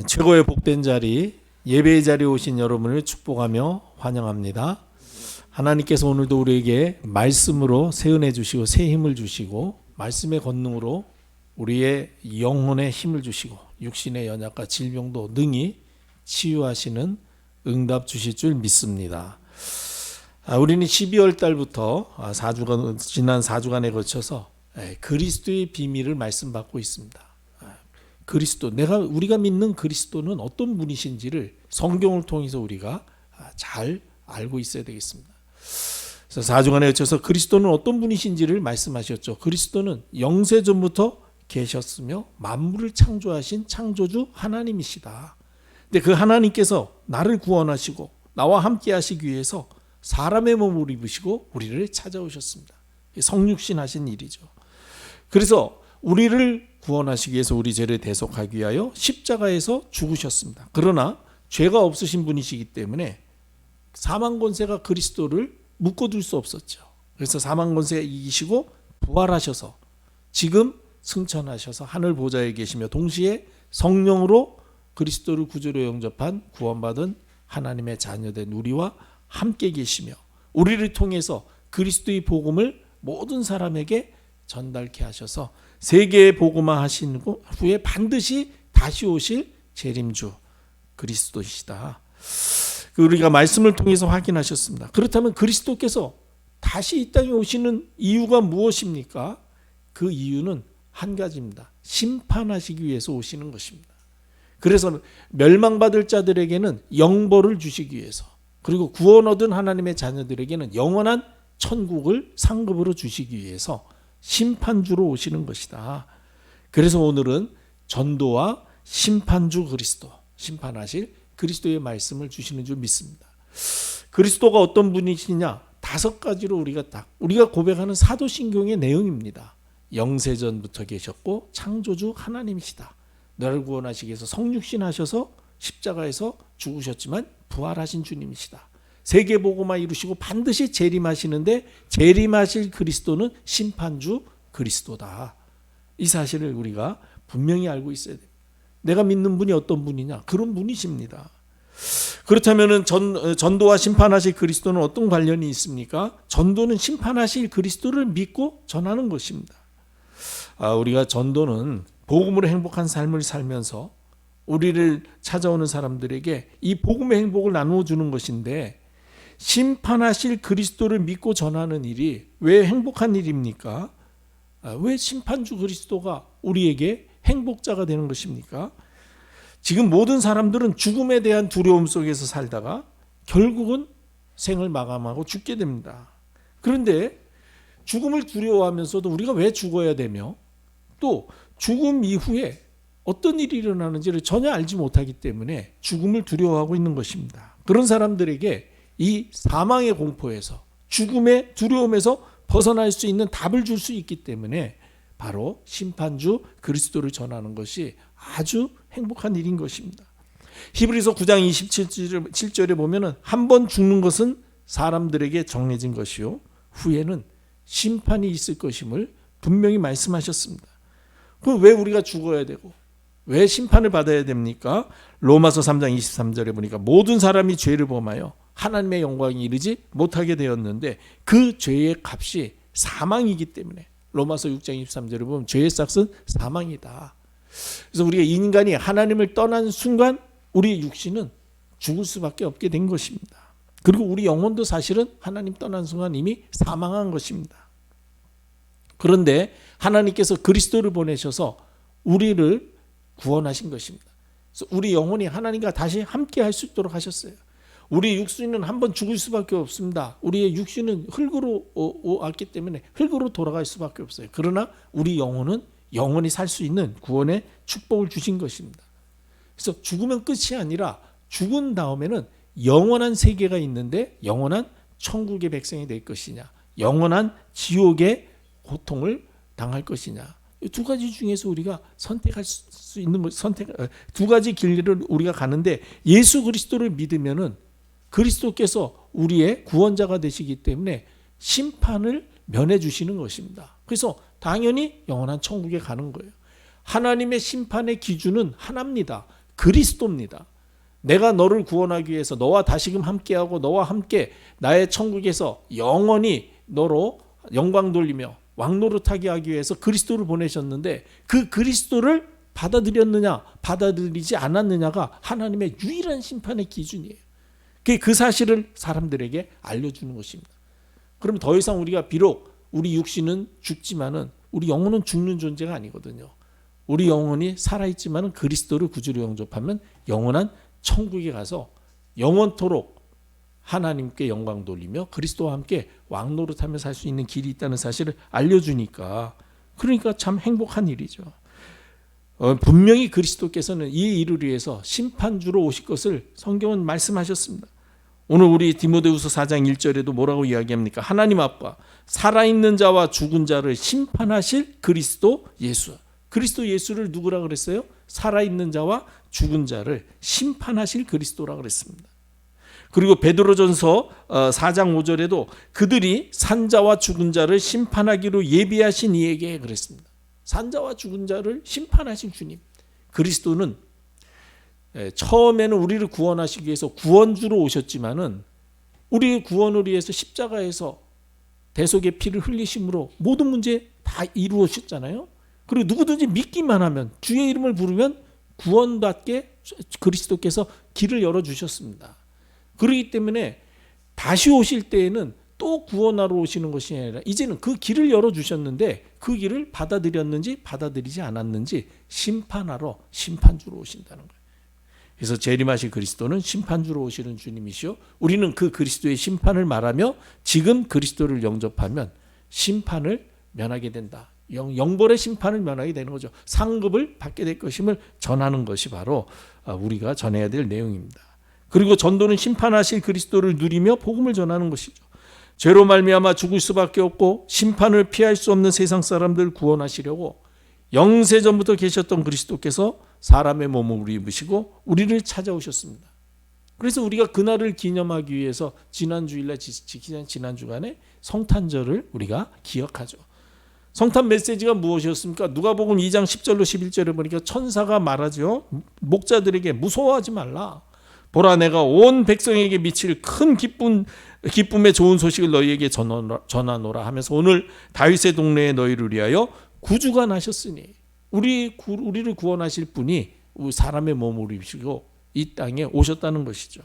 최고의 복된 자리, 예배의 자리에 오신 여러분을 축복하며 환영합니다. 하나님께서 오늘도 우리에게 말씀으로 새 은혜 주시고 새 힘을 주시고 말씀의 권능으로 우리의 영혼에 힘을 주시고 육신의 연약과 질병도 능히 치유하시는 응답 주실 줄 믿습니다. 우리는 12월 달부터 지난 4주간에 걸쳐서 그리스도의 비밀을 말씀받고 있습니다. 그리스도, 우리가 믿는 그리스도는 어떤 분이신지를 성경을 통해서 우리가 잘 알고 있어야 되겠습니다. 그래서 4주간에 걸쳐서 그리스도는 어떤 분이신지를 말씀하셨죠. 그리스도는 영세전부터 계셨으며 만물을 창조하신 창조주 하나님이시다. 근데 그 하나님께서 나를 구원하시고 나와 함께 하시기 위해서 사람의 몸을 입으시고 우리를 찾아오셨습니다. 성육신 하신 일이죠. 그래서 우리를 구원하시기 위해서 우리 죄를 대속하기 위하여 십자가에서 죽으셨습니다. 그러나 죄가 없으신 분이시기 때문에 사망 권세가 그리스도를 묶어둘 수 없었죠. 그래서 사망 권세가 이기시고 부활하셔서 지금 승천하셔서 하늘 보좌에 계시며 동시에 성령으로 그리스도를 구주로 영접한 구원받은 하나님의 자녀된 우리와 함께 계시며 우리를 통해서 그리스도의 복음을 모든 사람에게 전달케 하셔서 세계에 복음화 하신 후에 반드시 다시 오실 재림주 그리스도이시다. 우리가 말씀을 통해서 확인하셨습니다. 그렇다면 그리스도께서 다시 이 땅에 오시는 이유가 무엇입니까? 그 이유는 한 가지입니다. 심판하시기 위해서 오시는 것입니다. 그래서 멸망받을 자들에게는 영벌을 주시기 위해서, 그리고 구원 얻은 하나님의 자녀들에게는 영원한 천국을 상급으로 주시기 위해서 심판주로 오시는 것이다. 그래서 오늘은 전도와 심판주 그리스도, 심판하실 그리스도의 말씀을 주시는 줄 믿습니다. 그리스도가 어떤 분이시냐? 5가지로 우리가 고백하는 사도신경의 내용입니다. 영세전부터 계셨고 창조주 하나님이시다. 너를 구원하시기 위해서 성육신 하셔서 십자가에서 죽으셨지만 부활하신 주님이시다. 세계복음화 이루시고 반드시 재림하시는데 재림하실 그리스도는 심판주 그리스도다. 이 사실을 우리가 분명히 알고 있어야 됩니다. 내가 믿는 분이 어떤 분이냐? 그런 분이십니다. 그렇다면 전도와 심판하실 그리스도는 어떤 관련이 있습니까? 전도는 심판하실 그리스도를 믿고 전하는 것입니다. 우리가 전도는 복음으로 행복한 삶을 살면서 우리를 찾아오는 사람들에게 이 복음의 행복을 나누어 주는 것인데, 심판하실 그리스도를 믿고 전하는 일이 왜 행복한 일입니까? 왜 심판주 그리스도가 우리에게 행복자가 되는 것입니까? 지금 모든 사람들은 죽음에 대한 두려움 속에서 살다가 결국은 생을 마감하고 죽게 됩니다. 그런데 죽음을 두려워하면서도 우리가 왜 죽어야 되며 또 죽음 이후에 어떤 일이 일어나는지를 전혀 알지 못하기 때문에 죽음을 두려워하고 있는 것입니다. 그런 사람들에게 이 사망의 공포에서, 죽음의 두려움에서 벗어날 수 있는 답을 줄 수 있기 때문에 바로 심판주 그리스도를 전하는 것이 아주 행복한 일인 것입니다. 히브리서 9장 27절에 보면은 한 번 죽는 것은 사람들에게 정해진 것이요 후에는 심판이 있을 것임을 분명히 말씀하셨습니다. 그럼 왜 우리가 죽어야 되고 왜 심판을 받아야 됩니까? 로마서 3장 23절에 보니까 모든 사람이 죄를 범하여 하나님의 영광에 이르지 못하게 되었는데 그 죄의 값이 사망이기 때문에, 로마서 6장 23절에 보면 죄의 삭은 사망이다. 그래서 우리가 인간이 하나님을 떠난 순간 우리 육신은 죽을 수밖에 없게 된 것입니다. 그리고 우리 영혼도 사실은 하나님 떠난 순간 이미 사망한 것입니다. 그런데 하나님께서 그리스도를 보내셔서 우리를 구원하신 것입니다. 그래서 우리 영혼이 하나님과 다시 함께 할 수 있도록 하셨어요. 우리 육신은 한번 죽을 수밖에 없습니다. 우리의 육신은 흙으로 왔기 때문에 흙으로 돌아갈 수밖에 없어요. 그러나 우리 영혼은 영원히 살 수 있는 구원의 축복을 주신 것입니다. 그래서 죽으면 끝이 아니라 죽은 다음에는 영원한 세계가 있는데 영원한 천국의 백성이 될 것이냐, 영원한 지옥의 고통을 당할 것이냐, 이 2가지 중에서 우리가 선택할 수 있는 2가지 길을 우리가 가는데, 예수 그리스도를 믿으면은 그리스도께서 우리의 구원자가 되시기 때문에 심판을 면해 주시는 것입니다. 그래서 당연히 영원한 천국에 가는 거예요. 하나님의 심판의 기준은 하나입니다. 그리스도입니다. 내가 너를 구원하기 위해서 너와 다시금 함께하고 너와 함께 나의 천국에서 영원히 너로 영광 돌리며 왕노릇하게 하기 위해서 그리스도를 보내셨는데 그 그리스도를 받아들였느냐 받아들이지 않았느냐가 하나님의 유일한 심판의 기준이에요. 그 사실을 사람들에게 알려주는 것입니다. 그럼 더 이상 우리가 비록 우리 육신은 죽지만은 우리 영혼은 죽는 존재가 아니거든요. 우리 영혼이 살아있지만은 그리스도를 구주로 영접하면 영원한 천국에 가서 영원토록 하나님께 영광 돌리며 그리스도와 함께 왕노릇하며 살 수 있는 길이 있다는 사실을 알려주니까 그러니까 참 행복한 일이죠. 분명히 그리스도께서는 이 일을 위해서 심판주로 오실 것을 성경은 말씀하셨습니다. 오늘 우리 디모데후서 4장 1절에도 뭐라고 이야기합니까? 하나님 앞과 살아있는 자와 죽은 자를 심판하실 그리스도 예수. 그리스도 예수를 누구라 그랬어요? 살아있는 자와 죽은 자를 심판하실 그리스도라 그랬습니다. 그리고 베드로전서 4장 5절에도 그들이 산자와 죽은 자를 심판하기로 예비하신 이에게 그랬습니다. 산자와 죽은 자를 심판하신 주님. 그리스도는 처음에는 우리를 구원하시기 위해서 구원주로 오셨지만은 우리의 구원을 위해서 십자가에서 대속의 피를 흘리심으로 모든 문제 다 이루어졌잖아요. 그리고 누구든지 믿기만 하면 주의 이름을 부르면 구원받게 그리스도께서 길을 열어주셨습니다. 그렇기 때문에 다시 오실 때에는 또 구원하러 오시는 것이 아니라 이제는 그 길을 열어주셨는데 그 길을 받아들였는지 받아들이지 않았는지 심판하러 심판주로 오신다는 거예요. 그래서 재림하실 그리스도는 심판주로 오시는 주님이시오. 우리는 그 그리스도의 심판을 말하며 지금 그리스도를 영접하면 심판을 면하게 된다. 영벌의 심판을 면하게 되는 거죠. 상급을 받게 될 것임을 전하는 것이 바로 우리가 전해야 될 내용입니다. 그리고 전도는 심판하실 그리스도를 누리며 복음을 전하는 것이죠. 죄로 말미암아 죽을 수밖에 없고 심판을 피할 수 없는 세상 사람들을 구원하시려고 영세전부터 계셨던 그리스도께서 사람의 몸을 입으시고 우리를 찾아오셨습니다. 그래서 우리가 그날을 기념하기 위해서 지난 주일날 지난 주간에 성탄절을 우리가 기억하죠. 성탄 메시지가 무엇이었습니까? 누가복음 2장 10절로 11절에 보니까 천사가 말하죠. 목자들에게 무서워하지 말라. 보라 내가 온 백성에게 미칠 큰 기쁨의 좋은 소식을 너희에게 전하노라 하면서 오늘 다윗의 동네에 너희를 위하여 구주가 나셨으니 우리를 구원하실 분이 사람의 몸을 입으시고 이 땅에 오셨다는 것이죠.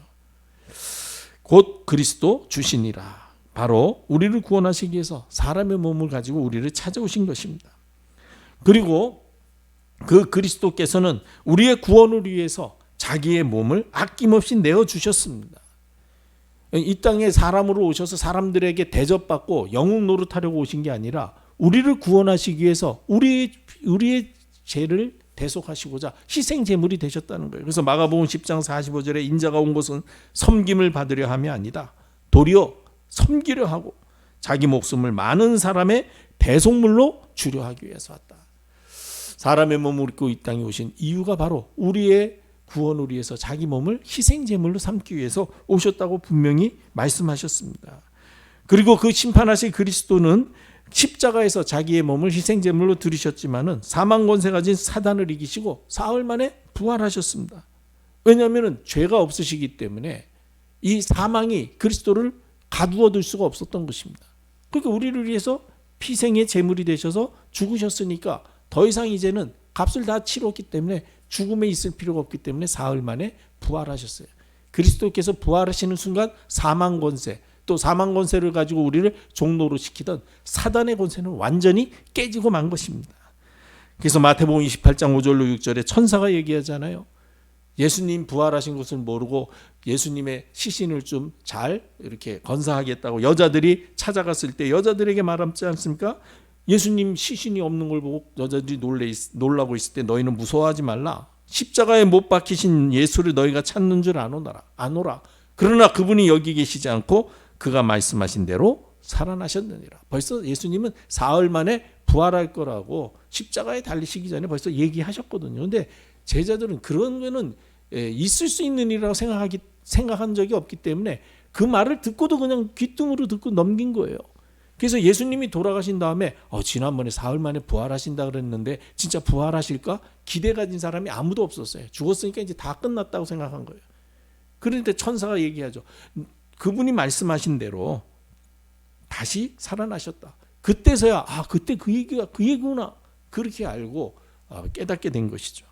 곧 그리스도 주시니라. 바로 우리를 구원하시기 위해서 사람의 몸을 가지고 우리를 찾아오신 것입니다. 그리고 그 그리스도께서는 우리의 구원을 위해서 자기의 몸을 아낌없이 내어주셨습니다. 이 땅에 사람으로 오셔서 사람들에게 대접받고 영웅 노릇하려고 오신 게 아니라 우리를 구원하시기 위해서 우리의 죄를 대속하시고자 희생 제물이 되셨다는 거예요. 그래서 마가복음 10장 45절에 인자가 온 것은 섬김을 받으려 함이 아니다. 도리어 섬기려 하고 자기 목숨을 많은 사람의 대속물로 주려 하기 위해서 왔다. 사람의 몸을 입고 이 땅에 오신 이유가 바로 우리의 구원을 위해서 자기 몸을 희생 제물로 삼기 위해서 오셨다고 분명히 말씀하셨습니다. 그리고 그 심판하실 그리스도는 십자가에서 자기의 몸을 희생 제물로 드리셨지만은 사망 권세 가진 사단을 이기시고 사흘 만에 부활하셨습니다. 왜냐하면 죄가 없으시기 때문에 이 사망이 그리스도를 가두어둘 수가 없었던 것입니다. 그러니까 우리를 위해서 피생의 제물이 되셔서 죽으셨으니까 더 이상 이제는 값을 다 치렀기 때문에 죽음에 있을 필요가 없기 때문에 사흘 만에 부활하셨어요. 그리스도께서 부활하시는 순간 사망 권세, 또 사망 권세를 가지고 우리를 종노로 시키던 사단의 권세는 완전히 깨지고 만 것입니다. 그래서 마태복음 28장 5절로 6절에 천사가 얘기하잖아요. 예수님 부활하신 것을 모르고 예수님의 시신을 좀 잘 이렇게 건사하겠다고 여자들이 찾아갔을 때 여자들에게 말하지 않습니까? 예수님 시신이 없는 걸 보고 여자들이 놀라고 있을 때 너희는 무서워하지 말라. 십자가에 못 박히신 예수를 너희가 찾는 줄 아노라. 그러나 그분이 여기 계시지 않고 그가 말씀하신 대로 살아나셨느니라. 벌써 예수님은 사흘 만에 부활할 거라고 십자가에 달리시기 전에 벌써 얘기하셨거든요. 그런데 제자들은 그런 거는 있을 수 있는 일이라고 생각한 적이 없기 때문에 그 말을 듣고도 그냥 귀뚱으로 듣고 넘긴 거예요. 그래서 예수님이 돌아가신 다음에 지난번에 사흘 만에 부활하신다 그랬는데 진짜 부활하실까? 기대 가진 사람이 아무도 없었어요. 죽었으니까 이제 다 끝났다고 생각한 거예요. 그런데 천사가 얘기하죠. 그분이 말씀하신 대로 다시 살아나셨다. 그때서야 그때 그 얘기가 그 얘기구나. 그렇게 알고 깨닫게 된 것이죠.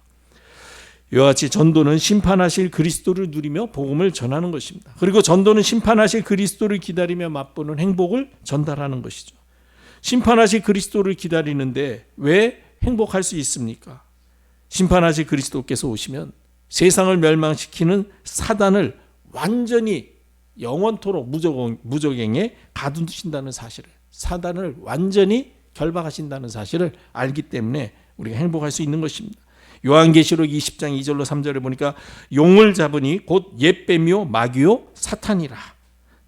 이와 같이 전도는 심판하실 그리스도를 누리며 복음을 전하는 것입니다. 그리고 전도는 심판하실 그리스도를 기다리며 맛보는 행복을 전달하는 것이죠. 심판하실 그리스도를 기다리는데 왜 행복할 수 있습니까? 심판하실 그리스도께서 오시면 세상을 멸망시키는 사단을 완전히 영원토록 무적행에 가두신다는 사실을, 사단을 완전히 결박하신다는 사실을 알기 때문에 우리가 행복할 수 있는 것입니다. 요한계시록 20장 2절로 3절에 보니까 용을 잡으니 곧 옛뱀이요 마귀요 사탄이라.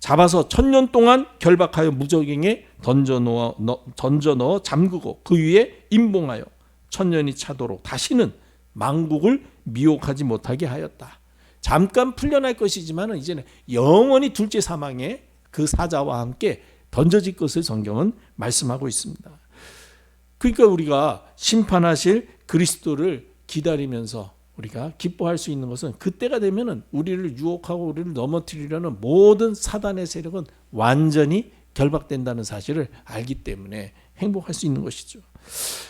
잡아서 1000년 동안 결박하여 무적행에 던져 넣어 잠그고 그 위에 임봉하여 1000년이 차도록 다시는 만국을 미혹하지 못하게 하였다. 잠깐 풀려날 것이지만 이제는 영원히 둘째 사망에 그 사자와 함께 던져질 것을 성경은 말씀하고 있습니다. 그러니까 우리가 심판하실 그리스도를 기다리면서 우리가 기뻐할 수 있는 것은 그때가 되면은 우리를 유혹하고 우리를 넘어뜨리려는 모든 사단의 세력은 완전히 결박된다는 사실을 알기 때문에 행복할 수 있는 것이죠.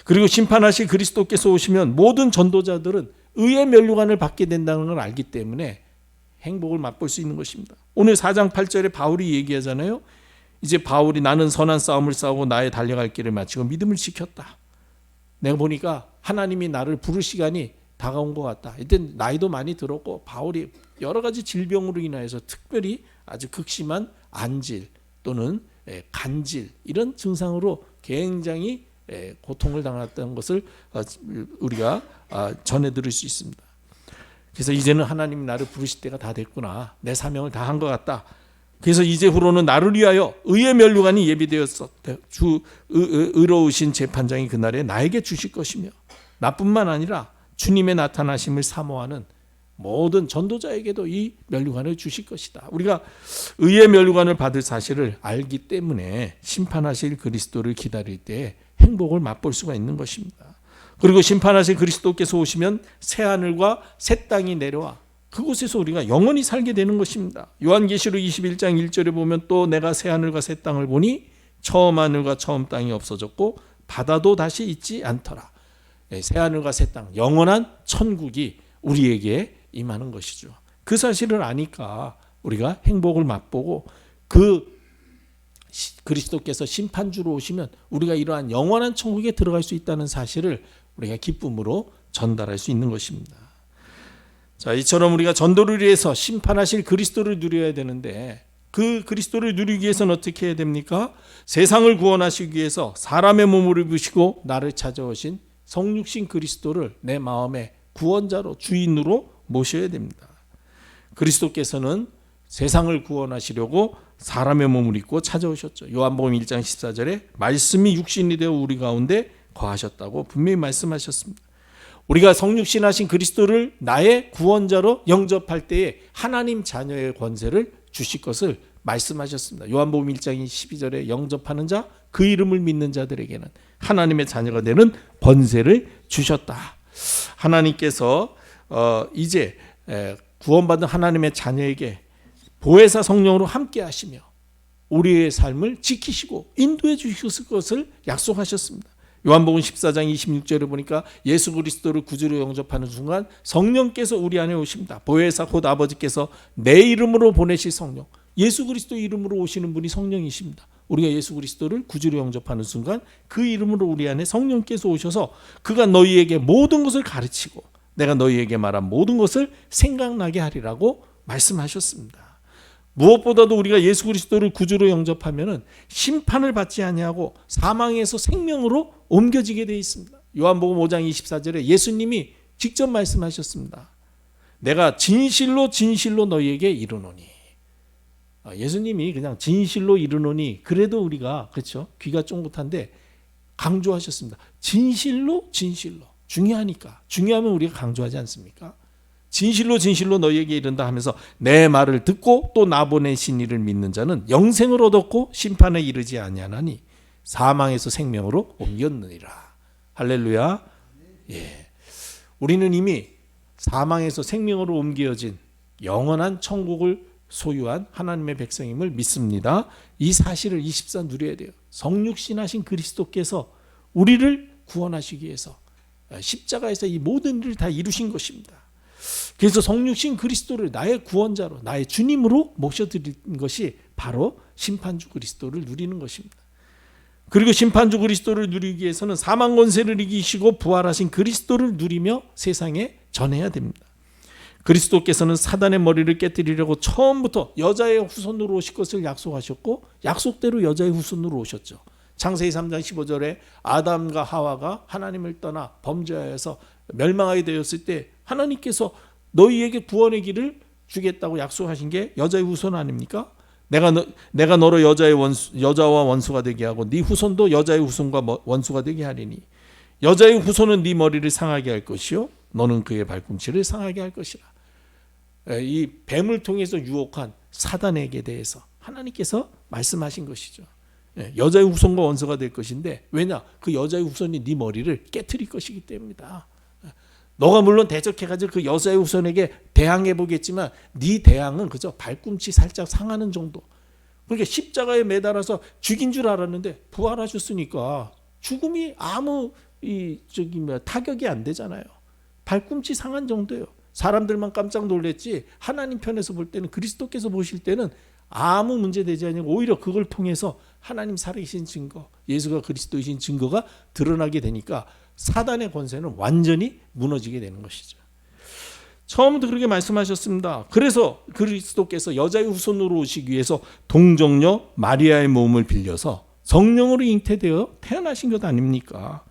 그리고 심판하실 그리스도께서 오시면 모든 전도자들은 의의 면류관을 받게 된다는 걸 알기 때문에 행복을 맛볼 수 있는 것입니다. 오늘 4장 8절에 바울이 얘기하잖아요. 이제 바울이 나는 선한 싸움을 싸우고 나의 달려갈 길을 마치고 믿음을 지켰다. 내가 보니까 하나님이 나를 부를 시간이 다가온 것 같다. 이때 나이도 많이 들었고 바울이 여러 가지 질병으로 인하여서 특별히 아주 극심한 안질 또는 간질 이런 증상으로 굉장히 고통을 당했던 것을 우리가 전해 들을 수 있습니다. 그래서 이제는 하나님이 나를 부르실 때가 다 됐구나. 내 사명을 다 한 것 같다. 그래서 이제후로는 나를 위하여 의의 면류관이 예비되었었대. 의로우신 재판장이 그날에 나에게 주실 것이며 나뿐만 아니라 주님의 나타나심을 사모하는 모든 전도자에게도 이 면류관을 주실 것이다. 우리가 의의 면류관을 받을 사실을 알기 때문에 심판하실 그리스도를 기다릴 때 행복을 맛볼 수가 있는 것입니다. 그리고 심판하실 그리스도께서 오시면 새하늘과 새 땅이 내려와 그곳에서 우리가 영원히 살게 되는 것입니다. 요한계시록 21장 1절에 보면 또 내가 새하늘과 새 땅을 보니 처음 하늘과 처음 땅이 없어졌고 바다도 다시 있지 않더라. 새하늘과 새 땅, 영원한 천국이 우리에게 임하는 것이죠. 그 사실을 아니까 우리가 행복을 맛보고 그 그리스도께서 심판주로 오시면 우리가 이러한 영원한 천국에 들어갈 수 있다는 사실을 우리가 기쁨으로 전달할 수 있는 것입니다. 자, 이처럼 우리가 전도를 위해서 심판하실 그리스도를 누려야 되는데 그 그리스도를 누리기 위해서는 어떻게 해야 됩니까? 세상을 구원하시기 위해서 사람의 몸을 입으시고 나를 찾아오신 성육신 그리스도를 내 마음의 구원자로 주인으로 모셔야 됩니다. 그리스도께서는 세상을 구원하시려고 사람의 몸을 입고 찾아오셨죠. 요한복음 1장 14절에 말씀이 육신이 되어 우리 가운데 거하셨다고 분명히 말씀하셨습니다. 우리가 성육신하신 그리스도를 나의 구원자로 영접할 때에 하나님 자녀의 권세를 주실 것을 말씀하셨습니다. 요한복음 1장 12절에 영접하는 자, 그 이름을 믿는 자들에게는 하나님의 자녀가 되는 권세를 주셨다. 하나님께서 이제 구원받은 하나님의 자녀에게 보혜사 성령으로 함께 하시며 우리의 삶을 지키시고 인도해 주실 것을 약속하셨습니다. 요한복음 14장 26절에 보니까 예수 그리스도를 구주로 영접하는 순간 성령께서 우리 안에 오십니다. 보혜사 곧 아버지께서 내 이름으로 보내실 성령, 예수 그리스도 이름으로 오시는 분이 성령이십니다. 우리가 예수 그리스도를 구주로 영접하는 순간 그 이름으로 우리 안에 성령께서 오셔서 그가 너희에게 모든 것을 가르치고 내가 너희에게 말한 모든 것을 생각나게 하리라고 말씀하셨습니다. 무엇보다도 우리가 예수 그리스도를 구주로 영접하면은 심판을 받지 아니하고 사망에서 생명으로 옮겨지게 되어 있습니다. 요한복음 5장 24절에 예수님이 직접 말씀하셨습니다. 내가 진실로 진실로 너희에게 이르노니. 예수님이 그냥 진실로 이르노니 그래도 우리가 그렇죠? 귀가 쫑긋한데 강조하셨습니다. 진실로 진실로 중요하니까 중요하면 우리가 강조하지 않습니까? 진실로 진실로 너희에게 이른다 하면서 내 말을 듣고 또 나 보내신 이를 믿는 자는 영생을 얻었고 심판에 이르지 아니하나니 사망에서 생명으로 옮겼느니라. 할렐루야. 예. 우리는 이미 사망에서 생명으로 옮겨진 영원한 천국을 소유한 하나님의 백성임을 믿습니다. 이 사실을 24 누려야 돼요. 성육신하신 그리스도께서 우리를 구원하시기 위해서 십자가에서 이 모든 일을 다 이루신 것입니다. 그래서 성육신 그리스도를 나의 구원자로, 나의 주님으로 모셔드린 것이 바로 심판주 그리스도를 누리는 것입니다. 그리고 심판주 그리스도를 누리기 위해서는 사망 권세를 이기시고 부활하신 그리스도를 누리며 세상에 전해야 됩니다. 그리스도께서는 사단의 머리를 깨뜨리려고 처음부터 여자의 후손으로 오실 것을 약속하셨고 약속대로 여자의 후손으로 오셨죠. 창세기 3장 15절에 아담과 하와가 하나님을 떠나 범죄하여서 멸망하게 되었을 때 하나님께서 너희에게 구원의 길을 주겠다고 약속하신 게 여자의 후손 아닙니까? 내가 너로 여자와 원수가 되게 하고 네 후손도 여자의 후손과 원수가 되게 하리니 여자의 후손은 네 머리를 상하게 할 것이요 너는 그의 발꿈치를 상하게 할 것이라. 이 뱀을 통해서 유혹한 사단에게 대해서 하나님께서 말씀하신 것이죠. 여자의 후손과 원수가 될 것인데 왜냐? 그 여자의 후손이 네 머리를 깨트릴 것이기 때문이다. 너가 물론 대적해가지고 그 여자의 후손에게 대항해 보겠지만 네 대항은 그저 발꿈치 살짝 상하는 정도. 그러니까 십자가에 매달아서 죽인 줄 알았는데 부활하셨으니까 죽음이 아무 타격이 안 되잖아요. 발꿈치 상한 정도예요. 사람들만 깜짝 놀랐지 하나님 편에서 볼 때는 그리스도께서 보실 때는 아무 문제 되지 않고 오히려 그걸 통해서 하나님 살아계신 증거, 예수가 그리스도이신 증거가 드러나게 되니까 사단의 권세는 완전히 무너지게 되는 것이죠. 처음부터 그렇게 말씀하셨습니다. 그래서 그리스도께서 여자의 후손으로 오시기 위해서 동정녀 마리아의 몸을 빌려서 성령으로 잉태되어 태어나신 것 아닙니까?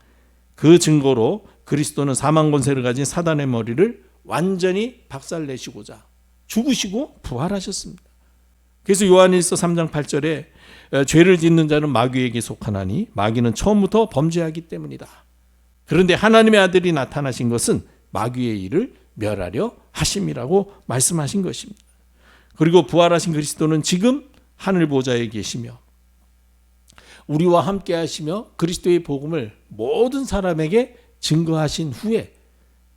그 증거로 그리스도는 사망 권세를 가진 사단의 머리를 완전히 박살내시고자 죽으시고 부활하셨습니다. 그래서 요한일서 3장 8절에 죄를 짓는 자는 마귀에게 속하나니 마귀는 처음부터 범죄하기 때문이다. 그런데 하나님의 아들이 나타나신 것은 마귀의 일을 멸하려 하심이라고 말씀하신 것입니다. 그리고 부활하신 그리스도는 지금 하늘 보좌에 계시며 우리와 함께 하시며 그리스도의 복음을 모든 사람에게 증거하신 후에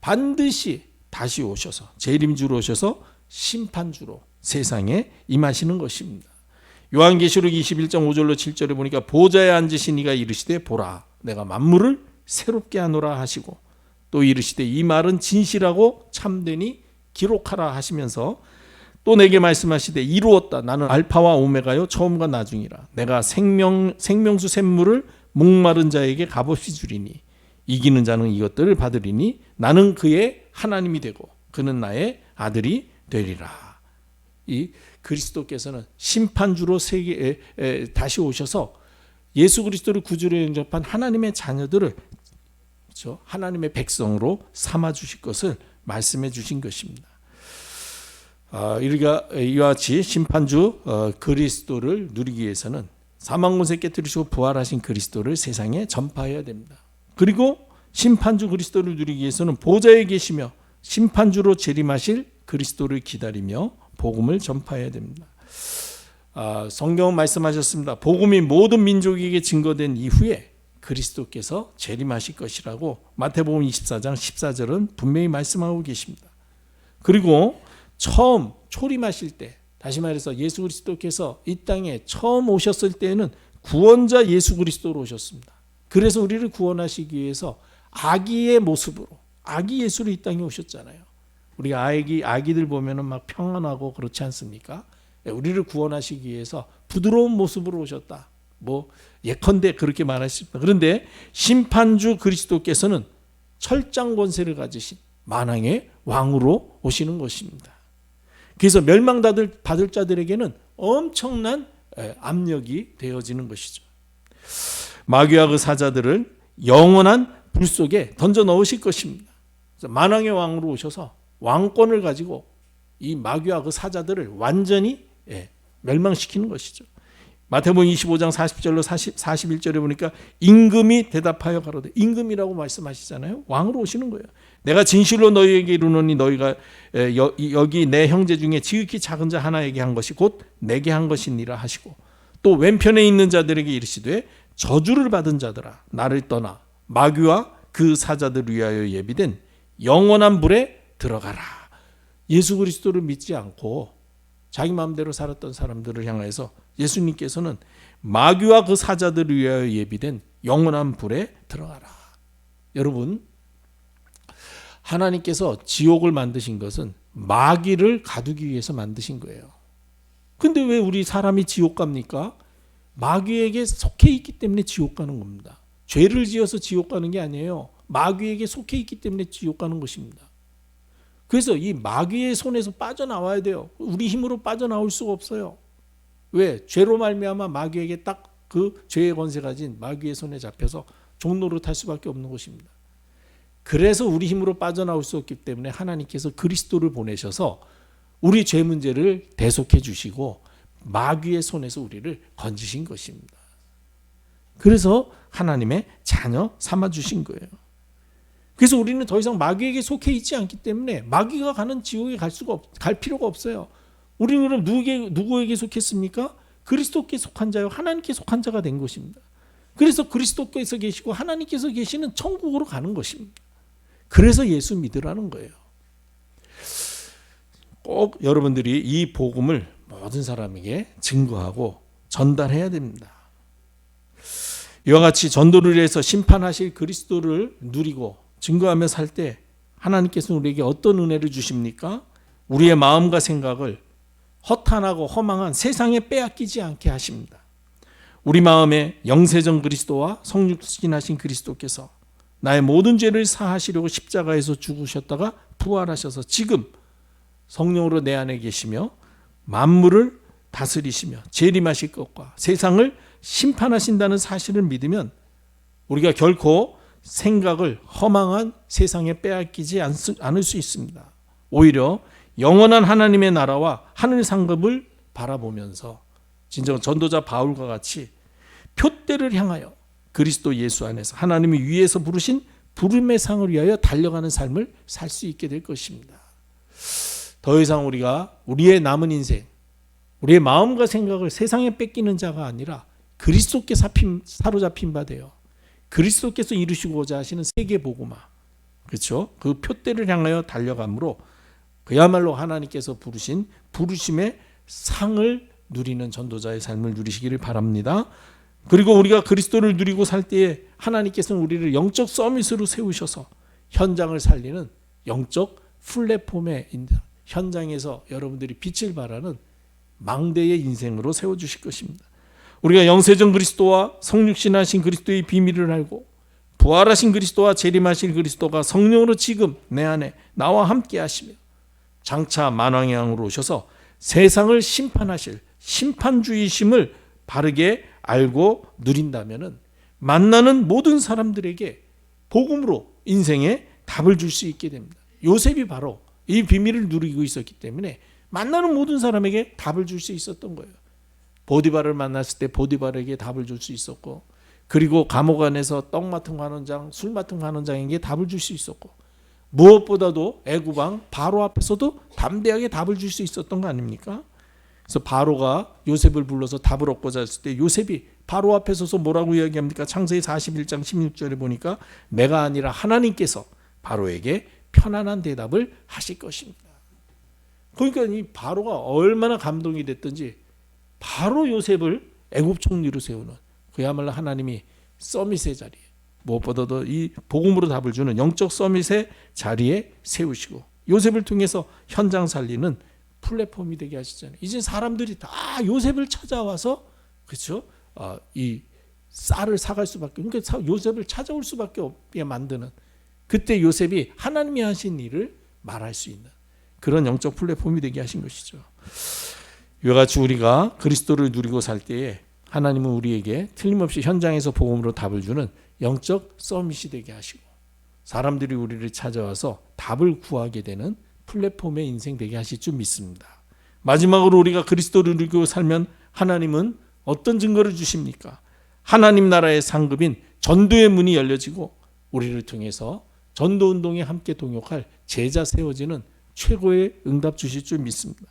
반드시 다시 오셔서 재림주로 오셔서 심판주로 세상에 임하시는 것입니다. 요한계시록 21장 5절로 7절에 보니까 보좌에 앉으신 이가 이르시되 보라 내가 만물을 새롭게 하노라 하시고 또 이르시되 이 말은 진실하고 참되니 기록하라 하시면서 또 내게 말씀하시되 이루었다 나는 알파와 오메가요 처음과 나중이라 내가 생명수 샘물을 목마른 자에게 값없이 주리니 이기는 자는 이것들을 받으리니 나는 그의 하나님이 되고 그는 나의 아들이 되리라. 이 그리스도께서는 심판주로 세계에 다시 오셔서 예수 그리스도를 구주로 영접한 하나님의 자녀들을 그렇죠? 하나님의 백성으로 삼아 주실 것을 말씀해 주신 것입니다. 우리가 이와 같이 심판주 그리스도를 누리기 위해서는 사망권세 깨뜨리시고 부활하신 그리스도를 세상에 전파해야 됩니다. 그리고 심판주 그리스도를 누리기 위해서는 보좌에 계시며 심판주로 재림하실 그리스도를 기다리며 복음을 전파해야 됩니다. 성경은 말씀하셨습니다. 복음이 모든 민족에게 증거된 이후에 그리스도께서 재림하실 것이라고 마태복음 24장 14절은 분명히 말씀하고 계십니다. 그리고 처음 초림하실 때 다시 말해서 예수 그리스도께서 이 땅에 처음 오셨을 때는 구원자 예수 그리스도로 오셨습니다. 그래서 우리를 구원하시기 위해서 아기의 모습으로 아기 예수로 이 땅에 오셨잖아요. 우리가 아기들 보면은 막 평안하고 그렇지 않습니까? 우리를 구원하시기 위해서 부드러운 모습으로 오셨다. 예컨대 그렇게 말할 수 있습니다. 그런데 심판주 그리스도께서는 철장 권세를 가지신 만왕의 왕으로 오시는 것입니다. 그래서 멸망받을 자들에게는 엄청난 압력이 되어지는 것이죠. 마귀와 그 사자들을 영원한 불 속에 던져 넣으실 것입니다. 그래서 만왕의 왕으로 오셔서 왕권을 가지고 이 마귀와 그 사자들을 완전히 멸망시키는 것이죠. 마태복음 25장 40절로 41절에 보니까 임금이 대답하여 가로되, 임금이라고 말씀하시잖아요. 왕으로 오시는 거예요. 내가 진실로 너희에게 이르노니 너희가 여기 내 형제 중에 지극히 작은 자 하나에게 한 것이 곧 내게 한 것이니라 하시고, 또 왼편에 있는 자들에게 이르시되 저주를 받은 자들아 나를 떠나 마귀와 그 사자들 위하여 예비된 영원한 불에 들어가라. 예수 그리스도를 믿지 않고 자기 마음대로 살았던 사람들을 향해서 예수님께서는 마귀와 그 사자들을 위하여 예비된 영원한 불에 들어가라. 여러분, 하나님께서 지옥을 만드신 것은 마귀를 가두기 위해서 만드신 거예요. 근데 왜 우리 사람이 지옥 갑니까? 마귀에게 속해 있기 때문에 지옥 가는 겁니다. 죄를 지어서 지옥 가는 게 아니에요. 마귀에게 속해 있기 때문에 지옥 가는 것입니다. 그래서 이 마귀의 손에서 빠져나와야 돼요. 우리 힘으로 빠져나올 수가 없어요. 왜? 죄로 말미암아 마귀에게 딱 그 죄의 권세 가진 마귀의 손에 잡혀서 종로로 탈 수밖에 없는 것입니다. 그래서 우리 힘으로 빠져나올 수 없기 때문에 하나님께서 그리스도를 보내셔서 우리 죄 문제를 대속해 주시고 마귀의 손에서 우리를 건지신 것입니다. 그래서 하나님의 자녀 삼아 주신 거예요. 그래서 우리는 더 이상 마귀에게 속해 있지 않기 때문에 마귀가 가는 지옥에 갈 필요가 없어요. 우리는 그럼 누구에게 속했습니까? 그리스도께 속한 자요, 하나님께 속한 자가 된 것입니다. 그래서 그리스도께서 계시고 하나님께서 계시는 천국으로 가는 것입니다. 그래서 예수 믿으라는 거예요. 꼭 여러분들이 이 복음을 모든 사람에게 증거하고 전달해야 됩니다. 이와 같이 전도를 위해서 심판하실 그리스도를 누리고 증거하며 살 때 하나님께서는 우리에게 어떤 은혜를 주십니까? 우리의 마음과 생각을 허탄하고 허망한 세상에 빼앗기지 않게 하십니다. 우리 마음에 영세전 그리스도와 성육신하신 그리스도께서 나의 모든 죄를 사하시려고 십자가에서 죽으셨다가 부활하셔서 지금 성령으로 내 안에 계시며 만물을 다스리시며 재림하실 것과 세상을 심판하신다는 사실을 믿으면 우리가 결코 생각을 허망한 세상에 빼앗기지 않을 수 있습니다. 오히려 영원한 하나님의 나라와 하늘 상급을 바라보면서 진정 전도자 바울과 같이 표대를 향하여 그리스도 예수 안에서 하나님이 위에서 부르신 부름의 상을 위하여 달려가는 삶을 살 수 있게 될 것입니다. 더 이상 우리가 우리의 남은 인생, 우리의 마음과 생각을 세상에 뺏기는 자가 아니라 그리스도께 사로잡힌 바 되어 그리스도께서 이루시고자 하시는 세계 복음화, 그렇죠? 그 표대를 향하여 달려감으로 그야말로 하나님께서 부르신 부르심의 상을 누리는 전도자의 삶을 누리시기를 바랍니다. 그리고 우리가 그리스도를 누리고 살 때에 하나님께서는 우리를 영적 서밋으로 세우셔서 현장을 살리는 영적 플랫폼에 현장에서 여러분들이 빛을 발하는 망대의 인생으로 세워주실 것입니다. 우리가 영세전 그리스도와 성육신하신 그리스도의 비밀을 알고 부활하신 그리스도와 재림하실 그리스도가 성령으로 지금 내 안에 나와 함께 하시며 장차 만왕의 왕으로 오셔서 세상을 심판하실 심판주의심을 바르게 알고 누린다면 만나는 모든 사람들에게 복음으로 인생에 답을 줄 수 있게 됩니다. 요셉이 바로 이 비밀을 누리고 있었기 때문에 만나는 모든 사람에게 답을 줄 수 있었던 거예요. 보디발을 만났을 때 보디발에게 답을 줄 수 있었고, 그리고 감옥 안에서 떡 맡은 관원장, 술 맡은 관원장에게 답을 줄 수 있었고, 무엇보다도 애굽왕 바로 앞에서도 담대하게 답을 줄 수 있었던 거 아닙니까? 그래서 바로가 요셉을 불러서 답을 얻고자 했을 때 요셉이 바로 앞에 서서 뭐라고 이야기합니까? 창세기 41장 16절에 보니까 내가 아니라 하나님께서 바로에게 편안한 대답을 하실 것입니다. 그러니까 이 바로가 얼마나 감동이 됐든지 바로 요셉을 애굽 총리로 세우는 그야말로 하나님이 서밋의 자리에, 무엇보다도 이 복음으로 답을 주는 영적 서밋의 자리에 세우시고 요셉을 통해서 현장 살리는 플랫폼이 되게 하시잖아요. 이제 사람들이 다 요셉을 찾아와서, 그렇죠? 이 쌀을 사갈 수밖에, 그러니까 요셉을 찾아올 수밖에 없게 만드는, 그때 요셉이 하나님이 하신 일을 말할 수 있는 그런 영적 플랫폼이 되게 하신 것이죠. 이와 같이 우리가 그리스도를 누리고 살 때에 하나님은 우리에게 틀림없이 현장에서 복음으로 답을 주는 영적 서밋이 되게 하시고 사람들이 우리를 찾아와서 답을 구하게 되는 플랫폼의 인생 되게 하실 줄 믿습니다. 마지막으로 우리가 그리스도를 누리고 살면 하나님은 어떤 증거를 주십니까? 하나님 나라의 상급인 전도의 문이 열려지고 우리를 통해서 전도운동에 함께 동역할 제자 세워지는 최고의 응답 주실 줄 믿습니다.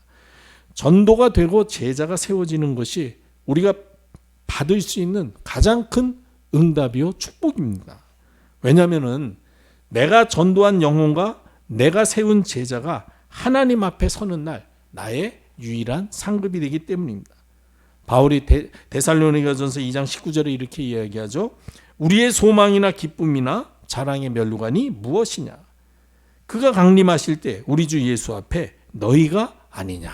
전도가 되고 제자가 세워지는 것이 우리가 받을 수 있는 가장 큰 응답이요 축복입니다. 왜냐하면 내가 전도한 영혼과 내가 세운 제자가 하나님 앞에 서는 날 나의 유일한 상급이 되기 때문입니다. 바울이 데살로니가전서 2장 19절에 이렇게 이야기하죠. 우리의 소망이나 기쁨이나 자랑의 면류관이 무엇이냐? 그가 강림하실 때 우리 주 예수 앞에 너희가 아니냐?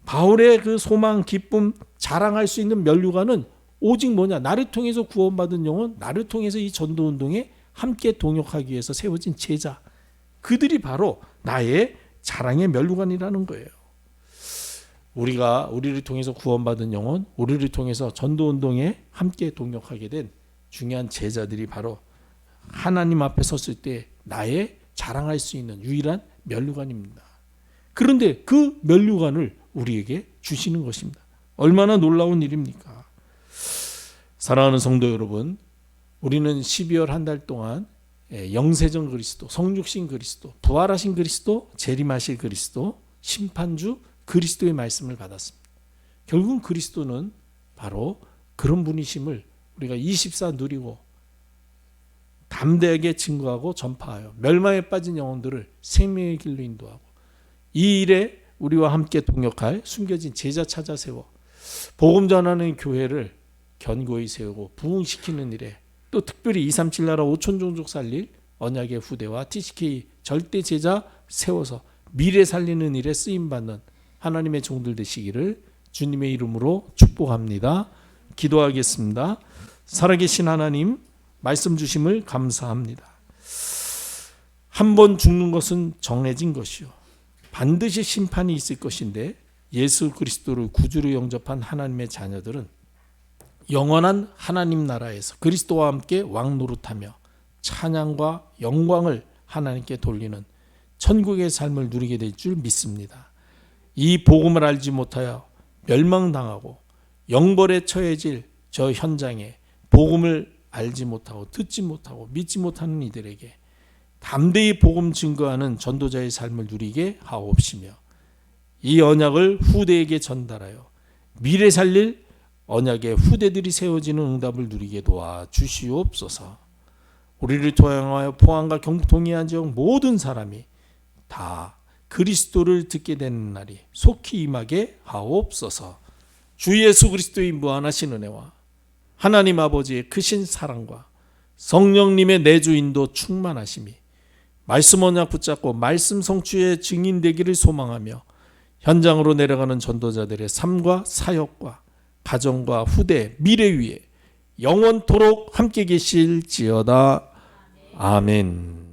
바울의 그 소망, 기쁨, 자랑할 수 있는 면류관은 오직 뭐냐? 나를 통해서 구원받은 영혼, 나를 통해서 이 전도운동에 함께 동역하기 위해서 세워진 제자, 그들이 바로 나의 자랑의 면류관이라는 거예요. 우리를 통해서 구원받은 영혼, 우리를 통해서 전도운동에 함께 동역하게 된 중요한 제자들이 바로 하나님 앞에 섰을 때 나의 자랑할 수 있는 유일한 면류관입니다. 그런데 그 면류관을 우리에게 주시는 것입니다. 얼마나 놀라운 일입니까? 사랑하는 성도 여러분, 우리는 12월 한 달 동안 영세전 그리스도, 성육신 그리스도, 부활하신 그리스도, 재림하실 그리스도, 심판주 그리스도의 말씀을 받았습니다. 결국은 그리스도는 바로 그런 분이심을 우리가 24 누리고 담대하게 증거하고 전파하여 멸망에 빠진 영혼들을 생명의 길로 인도하고 이 일에 우리와 함께 동역할 숨겨진 제자 찾아 세워 복음 전하는 교회를 견고히 세우고 부흥시키는 일에 또 특별히 237 나라 5천 종족 살릴 언약의 후대와 TCK 절대 제자 세워서 미래 살리는 일에 쓰임받는 하나님의 종들 되시기를 주님의 이름으로 축복합니다. 기도하겠습니다. 살아계신 하나님, 말씀 주심을 감사합니다. 한 번 죽는 것은 정해진 것이요 반드시 심판이 있을 것인데 예수 그리스도를 구주로 영접한 하나님의 자녀들은 영원한 하나님 나라에서 그리스도와 함께 왕노릇하며 찬양과 영광을 하나님께 돌리는 천국의 삶을 누리게 될 줄 믿습니다. 이 복음을 알지 못하여 멸망당하고 영벌에 처해질 저 현장에 복음을 알지 못하고 듣지 못하고 믿지 못하는 이들에게 담대히 복음 증거하는 전도자의 삶을 누리게 하옵시며 이 언약을 후대에게 전달하여 미래 살릴 언약의 후대들이 세워지는 응답을 누리게 도와 주시옵소서. 우리를 통하여 포항과 경북 동해안 지역 모든 사람이 다 그리스도를 듣게 되는 날이 속히 임하게 하옵소서. 주 예수 그리스도의 무한하신 은혜와 하나님 아버지의 크신 사랑과 성령님의 내주 인도 충만하심이 말씀 언약 붙잡고 말씀 성취의 증인 되기를 소망하며 현장으로 내려가는 전도자들의 삶과 사역과 가정과 후대, 미래 위에 영원토록 함께 계실지어다. 아멘.